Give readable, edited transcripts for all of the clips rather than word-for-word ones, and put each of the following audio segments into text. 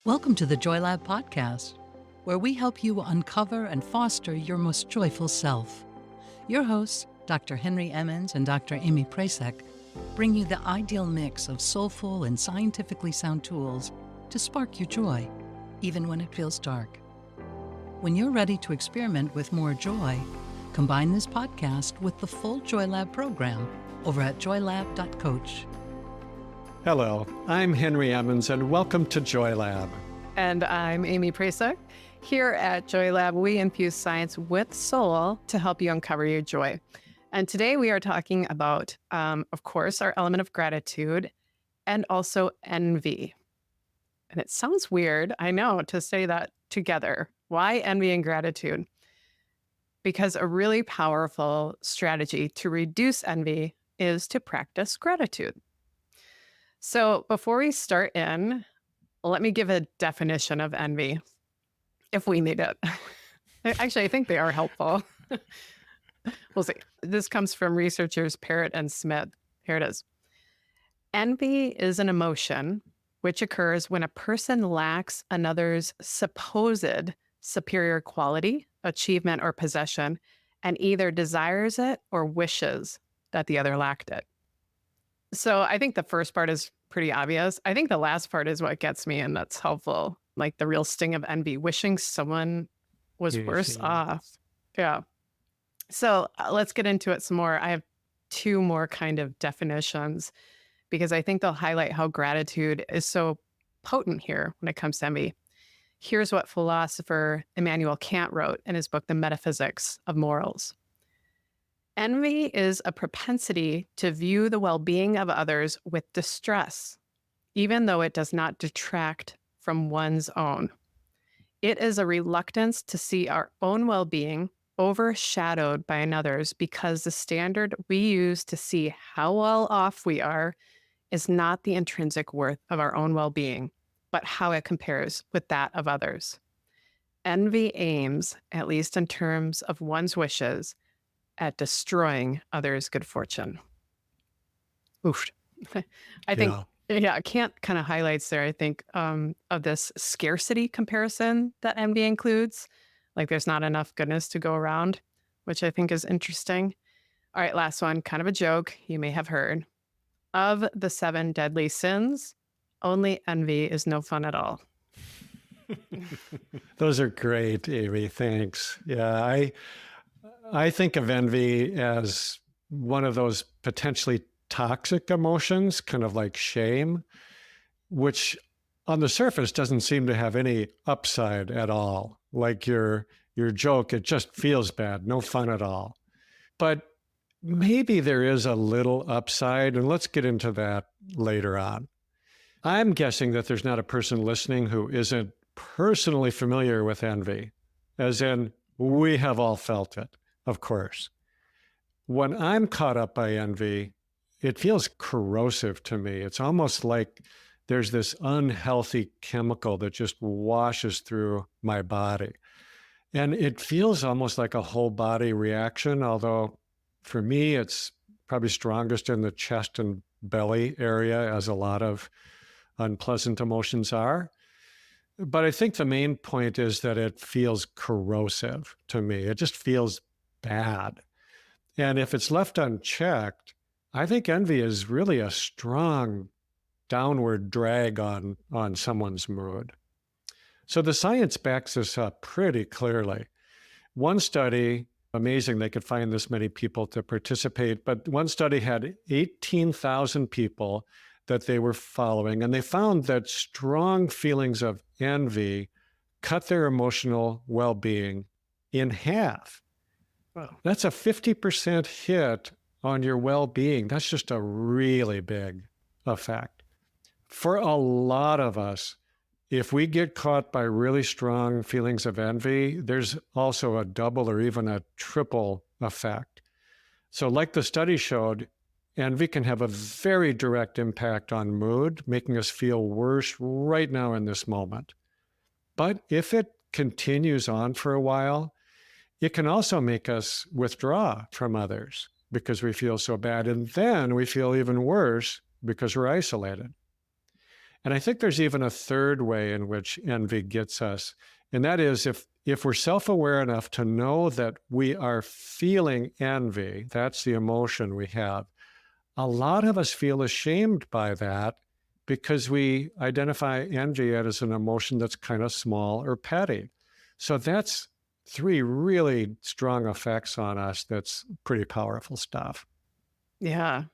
Welcome to the Joy Lab podcast, where we help you uncover and foster your most joyful self. Your hosts, Dr. Henry Emmons and Dr. Amy Prasek, bring you the ideal mix of soulful and scientifically sound tools to spark your joy, even when it feels dark. When you're ready to experiment with more joy, combine this podcast with the full Joy Lab program over at joylab.coach. Hello, I'm Henry Emmons, and welcome to Joy Lab. And I'm Amy Prasek. Here at Joy Lab, we infuse science with soul to help you uncover your joy. And today we are talking about, of course, our element of gratitude and also envy. And it sounds weird, I know, to say that together. Why envy and gratitude? Because a really powerful strategy to reduce envy is to practice gratitude. So before we start in, let me give a definition of envy, if we need it. Actually, I think they are helpful. We'll see. This comes from researchers Parrott and Smith. Here it is. Envy is an emotion which occurs when a person lacks another's supposed superior quality, achievement, or possession, and either desires it or wishes that the other lacked it. So I think the first part is pretty obvious. I think the last part is what gets me, and that's helpful. Like the real sting of envy, wishing someone was worse off. Yeah. So let's get into it some more. I have two more kind of definitions because I think they'll highlight how gratitude is so potent here when it comes to envy. Here's what philosopher Immanuel Kant wrote in his book, The Metaphysics of Morals. Envy is a propensity to view the well-being of others with distress, even though it does not detract from one's own. It is a reluctance to see our own well-being overshadowed by another's because the standard we use to see how well off we are is not the intrinsic worth of our own well-being, but how it compares with that of others. Envy aims, at least in terms of one's wishes, at destroying others' good fortune. Oof. I think, Kant kind of highlights there, I think, of this scarcity comparison that envy includes. Like there's not enough goodness to go around, which I think is interesting. All right, last one, kind of a joke you may have heard. Of the 7 deadly sins, only envy is no fun at all. Those are great, Amy. Thanks. Yeah, I think of envy as one of those potentially toxic emotions, kind of like shame, which on the surface doesn't seem to have any upside at all. Like your joke, it just feels bad, no fun at all. But maybe there is a little upside, and let's get into that later on. I'm guessing that there's not a person listening who isn't personally familiar with envy, as in we have all felt it. Of course. When I'm caught up by envy, it feels corrosive to me. It's almost like there's this unhealthy chemical that just washes through my body. And it feels almost like a whole body reaction, although for me, it's probably strongest in the chest and belly area, as a lot of unpleasant emotions are. But I think the main point is that it feels corrosive to me. It just feels bad. And if it's left unchecked, I think envy is really a strong downward drag on someone's mood. So the science backs this up pretty clearly. One study, amazing they could find this many people to participate, but one study had 18,000 people that they were following, and they found that strong feelings of envy cut their emotional well-being in half. Wow. That's a 50% hit on your well-being. That's just a really big effect. For a lot of us, if we get caught by really strong feelings of envy, there's also a double or even a triple effect. So like the study showed, envy can have a very direct impact on mood, making us feel worse right now in this moment. But if it continues on for a while, it can also make us withdraw from others because we feel so bad. And then we feel even worse because we're isolated. And I think there's even a third way in which envy gets us. And that is if we're self-aware enough to know that we are feeling envy, that's the emotion we have. A lot of us feel ashamed by that because we identify envy as an emotion that's kind of small or petty. So that's three really strong effects on us. That's pretty powerful stuff. Yeah.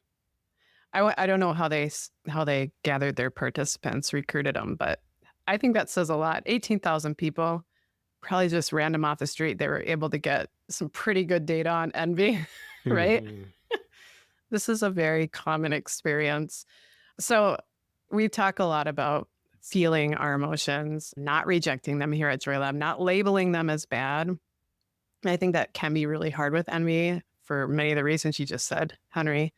I don't know how they gathered their participants, recruited them, but I think that says a lot. 18,000 people, probably just random off the street. They were able to get some pretty good data on envy, right? Mhm. This is a very common experience. So we talk a lot about feeling our emotions, not rejecting them here at Joy Lab, not labeling them as bad. I think that can be really hard with envy for many of the reasons you just said, Henry.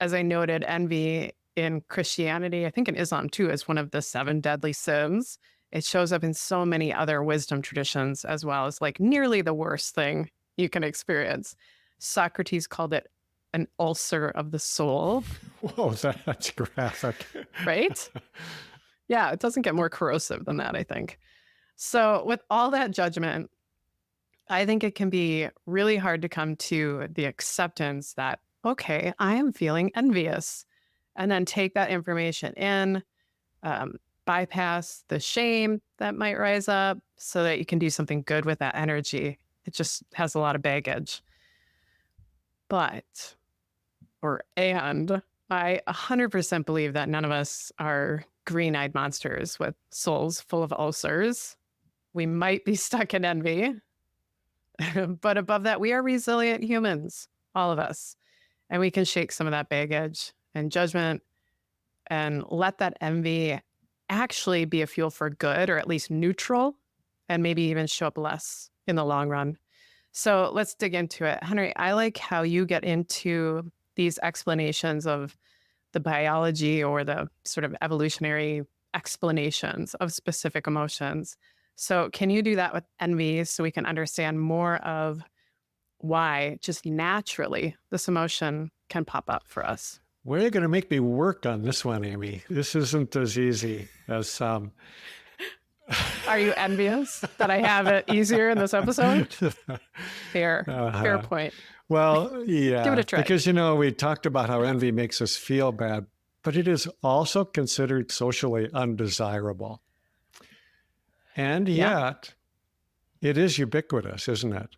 As I noted, envy in Christianity, I think in Islam too, is one of the 7 deadly sins. It shows up in so many other wisdom traditions as well as like nearly the worst thing you can experience. Socrates called it an ulcer of the soul. Whoa, that's graphic. Right? Yeah, it doesn't get more corrosive than that, I think. So with all that judgment, I think it can be really hard to come to the acceptance that, okay, I am feeling envious, and then take that information in, bypass the shame that might rise up so that you can do something good with that energy. It just has a lot of baggage. And I 100% believe that none of us are green-eyed monsters with souls full of ulcers. We might be stuck in envy. But above that, we are resilient humans, all of us. And we can shake some of that baggage and judgment and let that envy actually be a fuel for good, or at least neutral, and maybe even show up less in the long run. So let's dig into it. Henry, I like how you get into these explanations of the biology or the sort of evolutionary explanations of specific emotions. So can you do that with envy so we can understand more of why just naturally this emotion can pop up for us? Where are you going to make me work on this one, Amy? This isn't as easy as some. Are you envious that I have it easier in this episode? Fair point. Well, yeah. Give it a try. Because, we talked about how envy makes us feel bad, but it is also considered socially undesirable. And yet, it is ubiquitous, isn't it?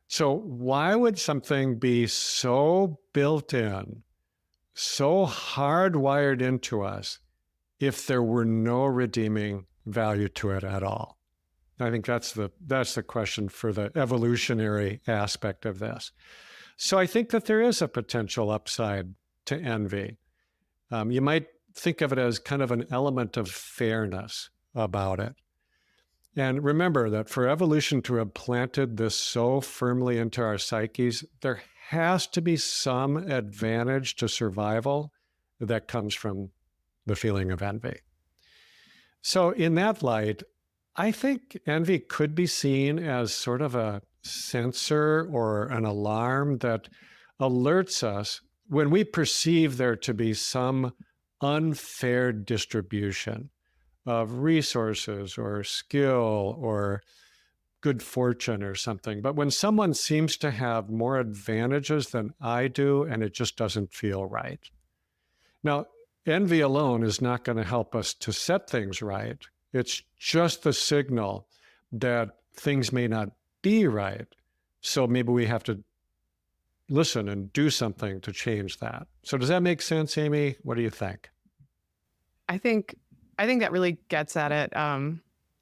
So why would something be so built in, so hardwired into us, if there were no redeeming value to it at all? I think that's the question for the evolutionary aspect of this. So I think that there is a potential upside to envy. You might think of it as kind of an element of fairness about it. And remember that for evolution to have planted this so firmly into our psyches, there has to be some advantage to survival that comes from the feeling of envy. So in that light, I think envy could be seen as sort of a sensor or an alarm that alerts us when we perceive there to be some unfair distribution of resources or skill or good fortune or something. But when someone seems to have more advantages than I do, and it just doesn't feel right. Now, envy alone is not going to help us to set things right. It's just the signal that things may not be right. So maybe we have to listen and do something to change that. So does that make sense, Amy? What do you think? I think that really gets at it.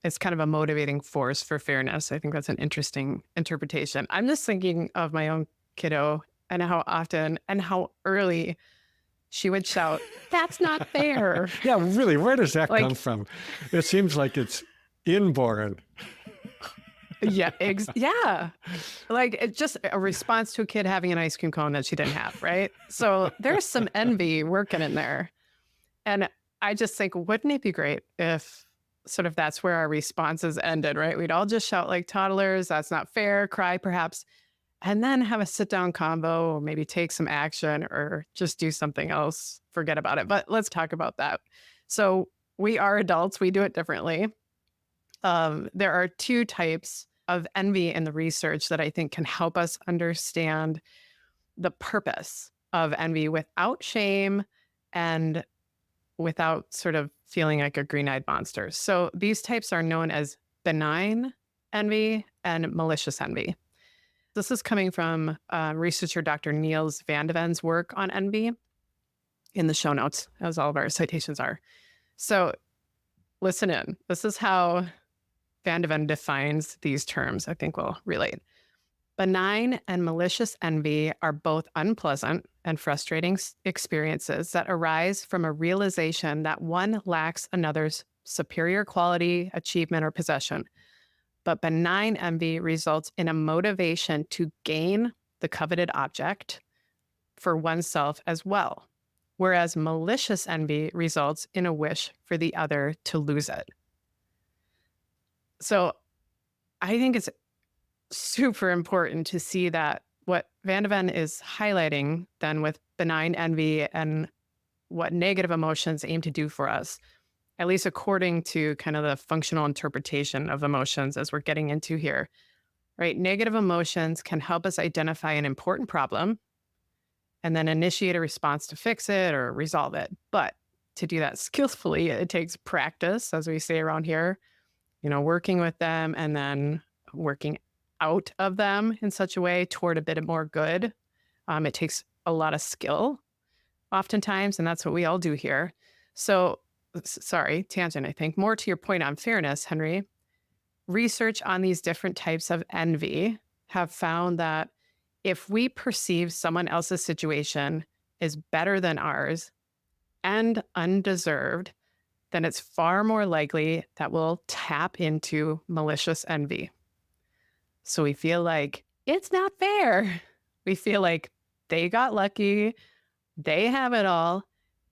It's kind of a motivating force for fairness. I think that's an interesting interpretation. I'm just thinking of my own kiddo and how often and how early she would shout, "That's not fair." Yeah, really, where does that come from? It seems like it's inborn. Yeah. Like it's just a response to a kid having an ice cream cone that she didn't have, right? So there's some envy working in there. And I just think, wouldn't it be great if sort of that's where our responses ended, right? We'd all just shout like toddlers, "That's not fair," cry perhaps, and then have a sit-down convo, or maybe take some action or just do something else, forget about it. But let's talk about that. So we are adults, we do it differently. There are two types of envy in the research that I think can help us understand the purpose of envy without shame and without sort of feeling like a green-eyed monster. So these types are known as benign envy and malicious envy. This is coming from researcher Dr. Niels van de Ven's work on envy in the show notes, as all of our citations are. So listen in. This is how Van de Ven defines these terms. I think we'll relate. Benign and malicious envy are both unpleasant and frustrating experiences that arise from a realization that one lacks another's superior quality, achievement, or possession. But benign envy results in a motivation to gain the coveted object for oneself as well, whereas malicious envy results in a wish for the other to lose it. So I think it's super important to see that what Van de Ven is highlighting then with benign envy and what negative emotions aim to do for us, at least according to kind of the functional interpretation of emotions as we're getting into here, right? Negative emotions can help us identify an important problem and then initiate a response to fix it or resolve it. But to do that skillfully, it takes practice, as we say around here, working with them and then working out of them in such a way toward a bit more good. It takes a lot of skill oftentimes, and that's what we all do here. So, sorry, tangent, I think. More to your point on fairness, Henry, research on these different types of envy have found that if we perceive someone else's situation is better than ours and undeserved, then it's far more likely that we'll tap into malicious envy. So we feel like it's not fair. We feel like they got lucky, they have it all,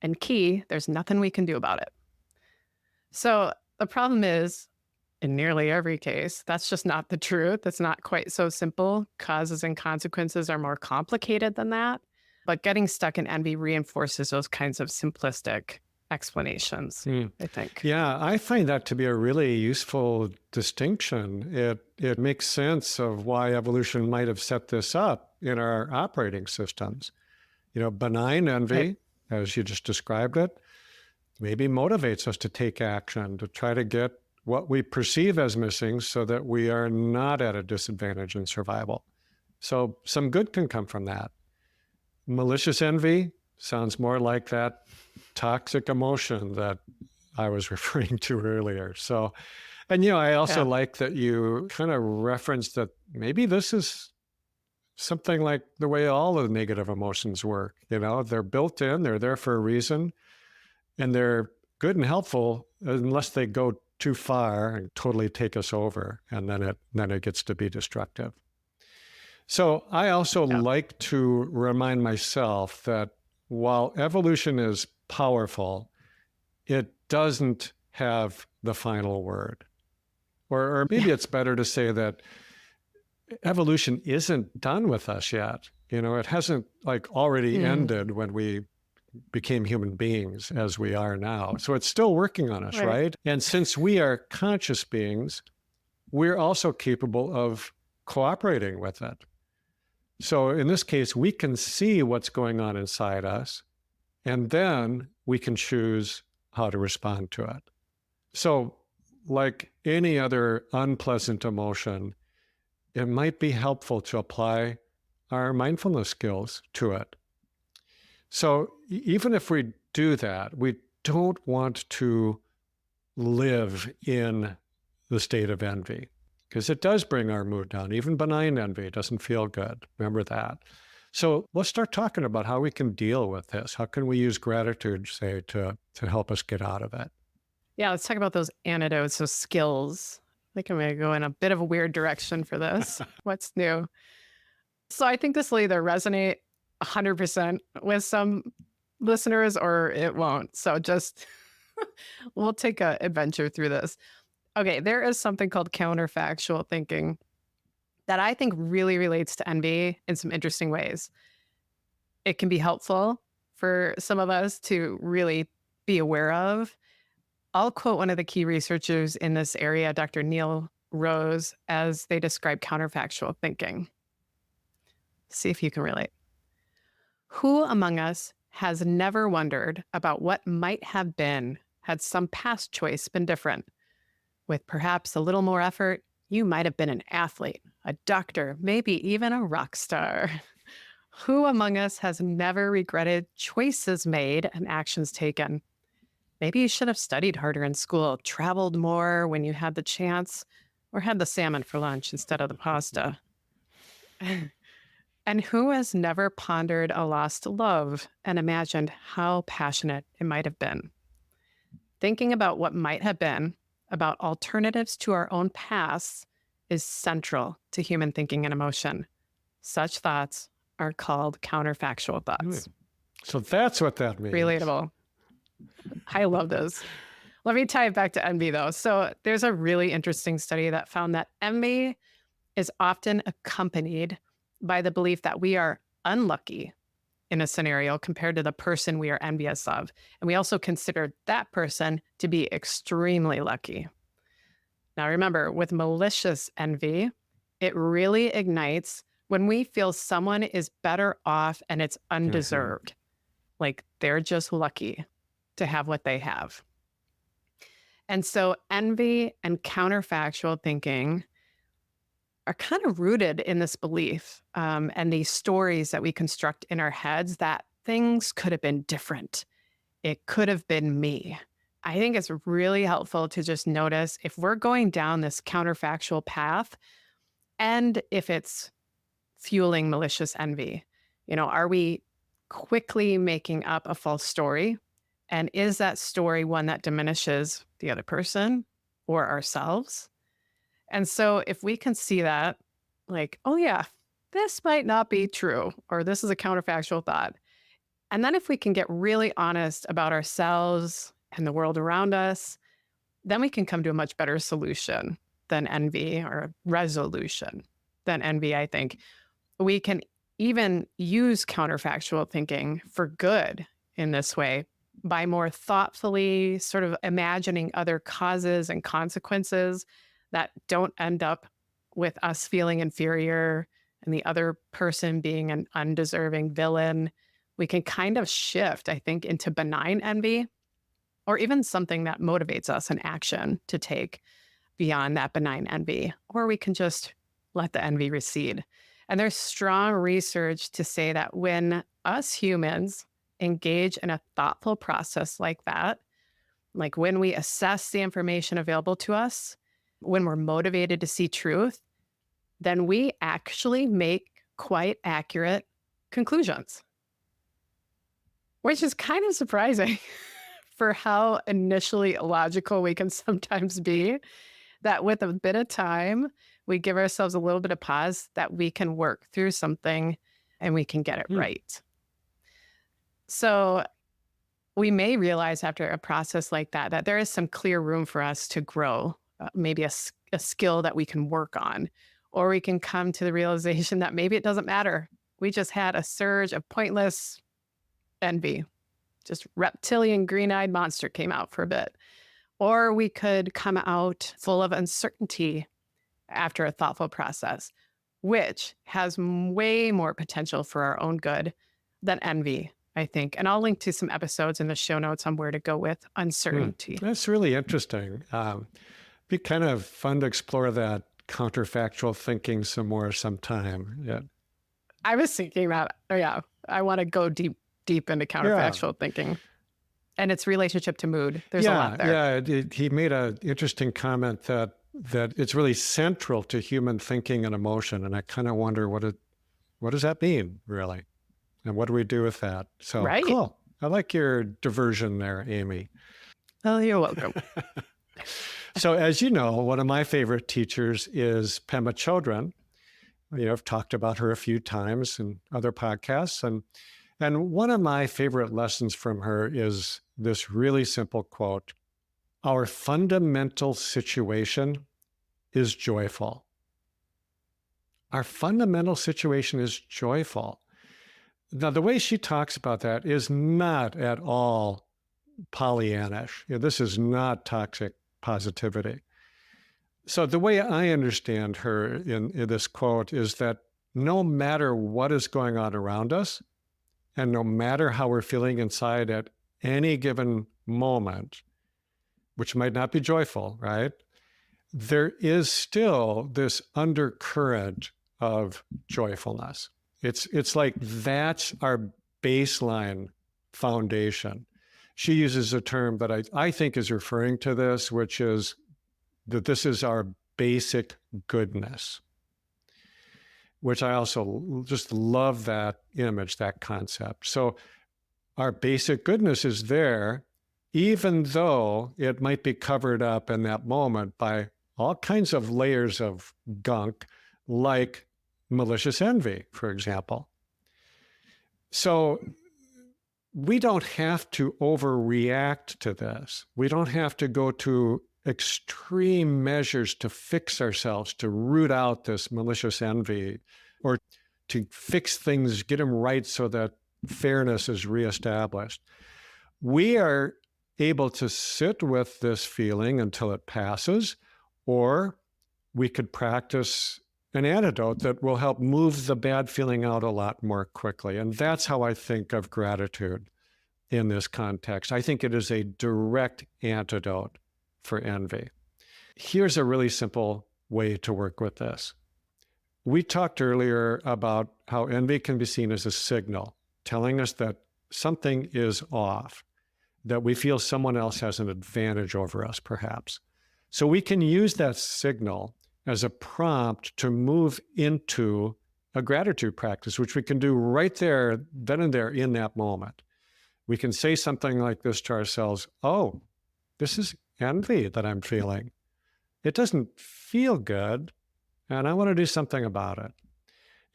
and there's nothing we can do about it. So the problem is, in nearly every case, that's just not the truth. It's not quite so simple. Causes and consequences are more complicated than that. But getting stuck in envy reinforces those kinds of simplistic explanations, I think. Yeah, I find that to be a really useful distinction. It makes sense of why evolution might have set this up in our operating systems. Benign envy, Right. as you just described it, maybe motivates us to take action, to try to get what we perceive as missing so that we are not at a disadvantage in survival. So some good can come from that. Malicious envy sounds more like that toxic emotion that I was referring to earlier. So, and I also like that you kind of referenced that maybe this is something like the way all the negative emotions work. They're built in, they're there for a reason, and they're good and helpful unless they go too far and totally take us over, and then it gets to be destructive. So I also like to remind myself that while evolution is powerful, it doesn't have the final word. Or maybe it's better to say that evolution isn't done with us yet. It hasn't already ended when we became human beings as we are now. So it's still working on us, right? And since we are conscious beings, we're also capable of cooperating with it. So in this case, we can see what's going on inside us, and then we can choose how to respond to it. So like any other unpleasant emotion, it might be helpful to apply our mindfulness skills to it. So even if we do that, we don't want to live in the state of envy, because it does bring our mood down. Even benign envy doesn't feel good. Remember that. So let's start talking about how we can deal with this. How can we use gratitude, say, to help us get out of it? Yeah, let's talk about those antidotes, those skills. I think I'm going to go in a bit of a weird direction for this. What's new? So I think this will either resonate 100% with some listeners or it won't. So just we'll take an adventure through this. Okay, there is something called counterfactual thinking that I think really relates to envy in some interesting ways. It can be helpful for some of us to really be aware of I'll quote one of the key researchers in this area, Dr. Neil Rose, as they describe counterfactual thinking. See if you can relate. Who among us has never wondered about what might have been had some past choice been different? With perhaps a little more effort, you might have been an athlete, a doctor, maybe even a rock star. Who among us has never regretted choices made and actions taken? Maybe you should have studied harder in school, traveled more when you had the chance, or had the salmon for lunch instead of the pasta. And who has never pondered a lost love and imagined how passionate it might have been? Thinking about what might have been, about alternatives to our own pasts, is central to human thinking and emotion. Such thoughts are called counterfactual thoughts. So that's what that means. Relatable. I love this. Let me tie it back to envy, though. So there's a really interesting study that found that envy is often accompanied by the belief that we are unlucky in a scenario compared to the person we are envious of. And we also consider that person to be extremely lucky. Now, remember, with malicious envy, it really ignites when we feel someone is better off and it's undeserved. Like they're just lucky to have what they have. And so envy and counterfactual thinking are kind of rooted in this belief and these stories that we construct in our heads that things could have been different. It could have been me. I think it's really helpful to just notice if we're going down this counterfactual path and if it's fueling malicious envy. Are we quickly making up a false story? And is that story one that diminishes the other person or ourselves? And so if we can see that, like, oh yeah, this might not be true, or this is a counterfactual thought. And then if we can get really honest about ourselves and the world around us, then we can come to a much better solution than envy, or resolution than envy, I think. We can even use counterfactual thinking for good in this way by more thoughtfully sort of imagining other causes and consequences that don't end up with us feeling inferior and the other person being an undeserving villain. We can kind of shift, I think, into benign envy, or even something that motivates us an action to take beyond that benign envy. Or we can just let the envy recede. And there's strong research to say that when us humans engage in a thoughtful process like that, like when we assess the information available to us, when we're motivated to see truth, then we actually make quite accurate conclusions, which is kind of surprising for how initially illogical we can sometimes be, that with a bit of time, we give ourselves a little bit of pause that we can work through something and we can get it right. So we may realize after a process like that, that there is some clear room for us to grow, maybe a skill that we can work on, or we can come to the realization that maybe it doesn't matter. We just had a surge of pointless envy. Just reptilian green-eyed monster came out for a bit. Or we could come out full of uncertainty after a thoughtful process, which has way more potential for our own good than envy, I think. And I'll link to some episodes in the show notes on where to go with uncertainty. That's really interesting. Be kind of fun to explore that counterfactual thinking some more sometime. Yeah. I was thinking that, I want to go deep into counterfactual thinking and its relationship to mood. There's a lot there. Yeah, he made an interesting comment that it's really central to human thinking and emotion. And I kind of wonder what does that mean, really? And what do we do with that? So Cool. I like your diversion there, Amy. Oh, you're welcome. So as you know, one of my favorite teachers is Pema Chodron. I've talked about her a few times in other podcasts. And one of my favorite lessons from her is this really simple quote: "Our fundamental situation is joyful." Our fundamental situation is joyful. Now, the way she talks about that is not at all Pollyannish. This is not toxic positivity. So the way I understand her in this quote is that no matter what is going on around us, and no matter how we're feeling inside at any given moment, which might not be joyful, right? There is still this undercurrent of joyfulness. It's like that's our baseline foundation. She uses a term that I think is referring to this, which is that this is our basic goodness, which I also just love that image, that concept. So our basic goodness is there, even though it might be covered up in that moment by all kinds of layers of gunk, like malicious envy, for example. So we don't have to overreact to this. We don't have to go to extreme measures to fix ourselves, to root out this malicious envy, or to fix things, get them right so that fairness is reestablished. We are able to sit with this feeling until it passes, or we could practice an antidote that will help move the bad feeling out a lot more quickly. And that's how I think of gratitude in this context. I think it is a direct antidote for envy. Here's a really simple way to work with this. We talked earlier about how envy can be seen as a signal, telling us that something is off, that we feel someone else has an advantage over us, perhaps. So we can use that signal as a prompt to move into a gratitude practice, which we can do right there, then and there in that moment. We can say something like this to ourselves: oh, this is envy that I'm feeling. It doesn't feel good, and I want to do something about it.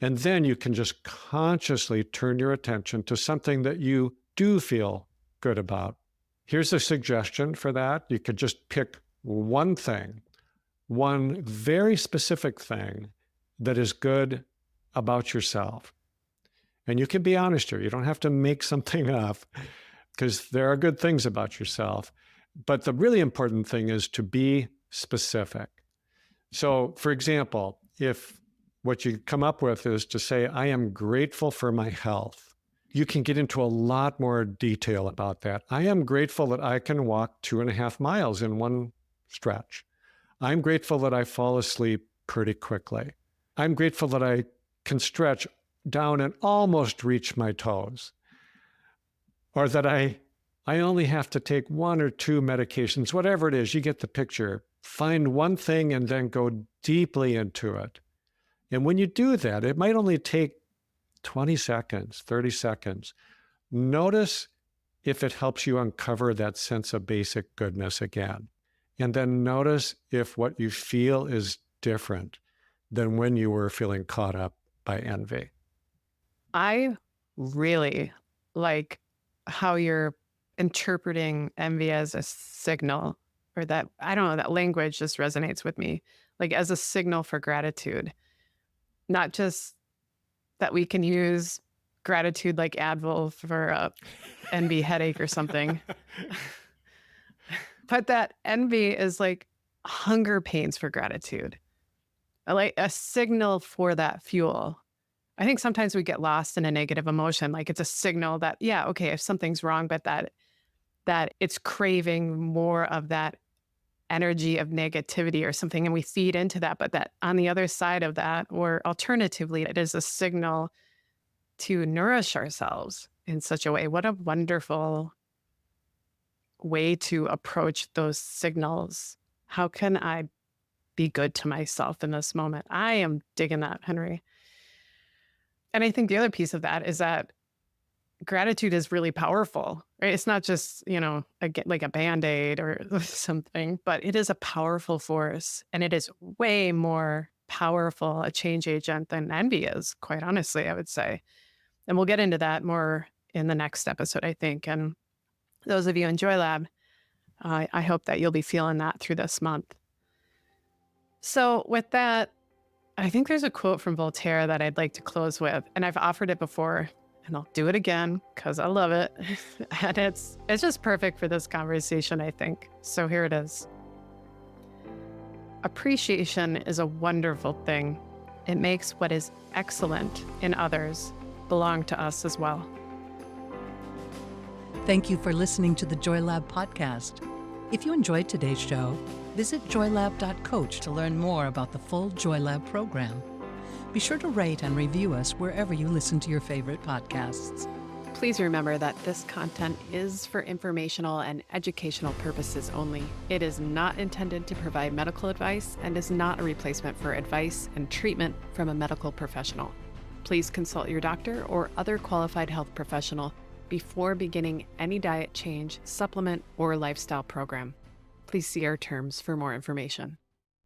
And then you can just consciously turn your attention to something that you do feel good about. Here's a suggestion for that. You could just pick one thing, one very specific thing that is good about yourself. And you can be honest here. You don't have to make something up, because there are good things about yourself. But the really important thing is to be specific. So, for example, if what you come up with is to say, I am grateful for my health, you can get into a lot more detail about that. I am grateful that I can walk 2.5 miles in one stretch. I'm grateful that I fall asleep pretty quickly. I'm grateful that I can stretch down and almost reach my toes. Or that I only have to take 1 or 2 medications, whatever it is, you get the picture. Find one thing and then go deeply into it. And when you do that, it might only take 20 seconds, 30 seconds. Notice if it helps you uncover that sense of basic goodness again. And then notice if what you feel is different than when you were feeling caught up by envy. I really like how you're interpreting envy as a signal, or that, I don't know, that language just resonates with me, like as a signal for gratitude. Not just that we can use gratitude like Advil for a envy headache or something, but that envy is like hunger pains for gratitude, like a signal for that fuel. I think sometimes we get lost in a negative emotion, like it's a signal that, yeah, okay, if something's wrong, but that it's craving more of that energy of negativity or something, and we feed into that. But that on the other side of that, or alternatively, it is a signal to nourish ourselves in such a way. What a wonderful way to approach those signals. How can I be good to myself in this moment? I am digging that, Henry. And I think the other piece of that is that gratitude is really powerful, right? It's not just, like a Band-Aid or something, but it is a powerful force, and it is way more powerful a change agent than envy is, quite honestly, I would say. And we'll get into that more in the next episode, I think. And those of you in Joy Lab, I hope that you'll be feeling that through this month. So with that, I think there's a quote from Voltaire that I'd like to close with, and I've offered it before, and I'll do it again because I love it. And it's just perfect for this conversation, I think. So here it is. Appreciation is a wonderful thing. It makes what is excellent in others belong to us as well. Thank you for listening to the Joy Lab podcast. If you enjoyed today's show, visit joylab.coach to learn more about the full Joy Lab program. Be sure to rate and review us wherever you listen to your favorite podcasts. Please remember that this content is for informational and educational purposes only. It is not intended to provide medical advice and is not a replacement for advice and treatment from a medical professional. Please consult your doctor or other qualified health professional before beginning any diet change, supplement, or lifestyle program. Please see our terms for more information.